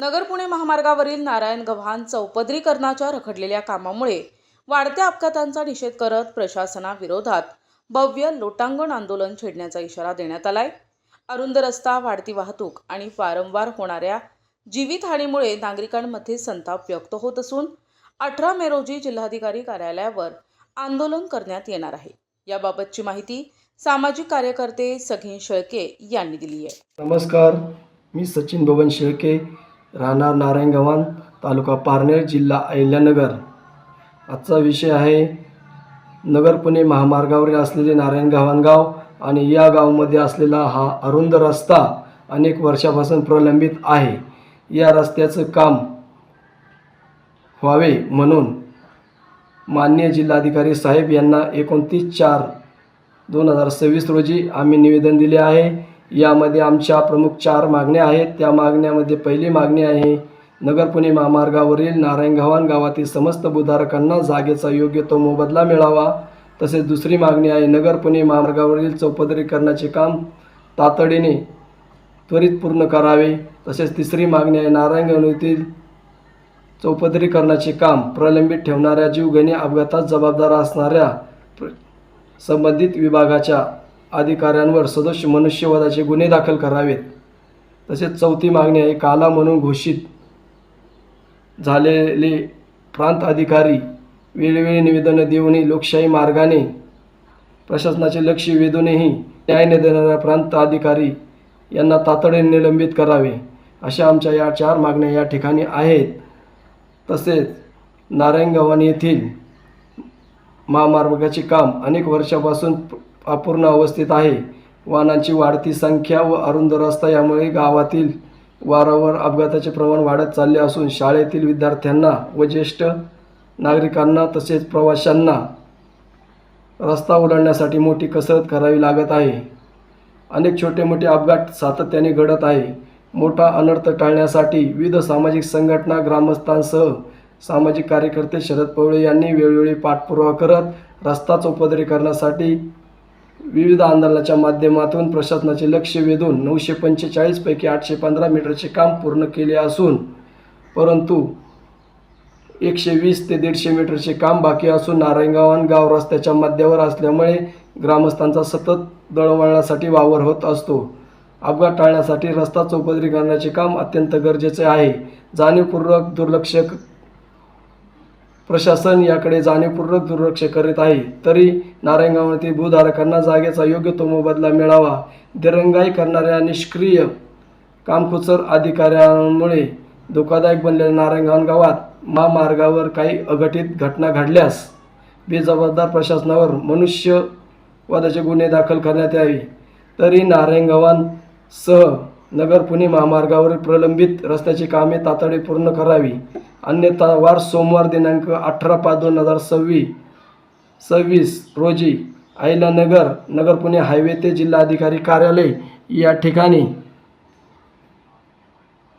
नगर पुणे महामार्गावरील नारायण गव्हाण चौपदरीकरणाच्या रखडलेल्या कामामुळे वाढत्या अपघातांचा निषेध करत प्रशासनाविरोधात भव्य लोटांगण आंदोलन छेडण्याचा इशारा देण्यात आलाय। अरुंद रस्ता, वाढती वाहतूक आणि वारंवार होणाऱ्या जीवितहानीमुळे नागरिकांमध्ये संताप व्यक्त होत असून 18 मे रोजी जिल्हाधिकारी कार्यालयावर आंदोलन करण्यात येणार आहे। याबाबतची माहिती सामाजिक कार्यकर्ते सगीन शेळके यांनी दिली आहे। नमस्कार, मी सचिन बबन शेळके, राहणार नारायण गव्हाण, तालुका पारनेर, जिल्हा अहिल्यानगर। आजचा विषय आहे नगर पुणे महामार्गावर असलेले नारायण गव्हाण गाव आणि या गावामध्ये असलेला हा अरुंद रस्ता अनेक वर्षापासून प्रलंबित आहे। या रस्त्याचं काम व्हावे म्हणून माननीय जिल्हाधिकारी साहेब यांना 29/4/2026 रोजी आम्ही निवेदन दिले आहे। यामध्ये आमच्या प्रमुख 4 मागण्या आहेत। त्या मागण्यामध्ये पहिली मागणी आहे नगर पुणे महामार्गावरील नारायण गव्हाण गावातील समस्त भूधारकांना जागेचा योग्य तो मोबदला मिळावा। तसेच दुसरी मागणी आहे नगर पुणे महामार्गावरील चौपदरीकरणाचे काम तातडीने त्वरित पूर्ण करावे। तसेच तिसरी मागणी आहे नारायण गव्हाण येथील चौपदरीकरणाचे काम प्रलंबित ठेवणाऱ्या जीवघेणी अपघातात जबाबदार असणाऱ्या संबंधित विभागाच्या अधिकाऱ्यांवर सदोष मनुष्यवधाचे गुन्हे दाखल करावेत। तसेच चौथी मागणी आहे काला म्हणून घोषित झालेले प्रांत अधिकारी वेळोवेळी निवेदन देऊनही लोकशाही मार्गाने प्रशासनाचे लक्ष वेधूनही न्याय न देणाऱ्या प्रांत अधिकारी यांना तातडीने निलंबित करावे, अशा आमच्या या 4 मागण्या या ठिकाणी आहेत। तसेच नारायण गव्हाण येथील महामार्गाचे काम अनेक वर्षापासून अपूर्ण अवस्थेत आहे। वाहनांची वाढती संख्या व अरुंद रस्ता यामुळे गावातील वारंवार अपघाताचे प्रमाण वाढत चालले असून शाळेतील विद्यार्थ्यांना व ज्येष्ठ नागरिकांना तसेच प्रवाशांना रस्ता ओलांडण्यासाठी मोठी कसरत करावी लागत आहे। अनेक छोटे मोठे अपघात सातत्याने घडत आहे। मोठा अनर्थ टाळण्यासाठी विविध सामाजिक संघटना, ग्रामस्थांसह सामाजिक कार्यकर्ते शरद पवळे यांनी वेळोवेळी पाठपुरावा करत रस्ता चौपदरीकरणासाठी विविध आंदोलनाच्या माध्यमातून प्रशासनाचे लक्ष वेधून 945 पैकी 815 मीटरचे काम पूर्ण केले असून परंतु 120 ते 150 मीटरचे काम बाकी असून नारायण गव्हाण गाव रस्त्याच्या मध्यावर असल्यामुळे ग्रामस्थांचा सतत दळणवळणासाठी वावर होत असतो। अपघात टाळण्यासाठी रस्ता चौपदरीकरणाचे काम अत्यंत गरजेचे आहे। प्रशासन याकडे जाणीवपूर्वक दुर्लक्ष करीत आहे। तरी नारायण गव्हाणातील भूधारकांना जागेचा योग्य तो मोबदला मिळावा। दिरंगाई करणाऱ्या निष्क्रिय कामकुचर अधिकाऱ्यांमुळे धोकादायक बनलेल्या नारायण गव्हाण गावात महामार्गावर काही अघटित घटना घडल्यास बेजबाबदार प्रशासनावर मनुष्यवधाचे गुन्हे दाखल करण्यात यावे। तरी नारायण गव्हाण सह नगर पुणे महामार्गावरील प्रलंबित रस्त्याची कामे तातडीने पूर्ण करावी, अन्यथा वार सोमवार दिनांक 18/5/2026 रोजी अहिल्यानगर नगर पुणे हायवे ते जिल्हाधिकारी कार्यालय या ठिकाणी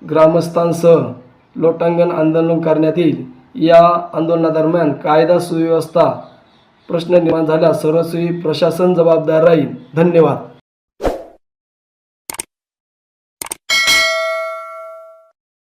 ग्रामस्थांसह लोटांगण आंदोलन करण्यात येईल। या आंदोलनादरम्यान कायदा सुव्यवस्था प्रश्न निर्माण झाल्यास सर्वस्वी प्रशासन जबाबदार राहील। धन्यवाद।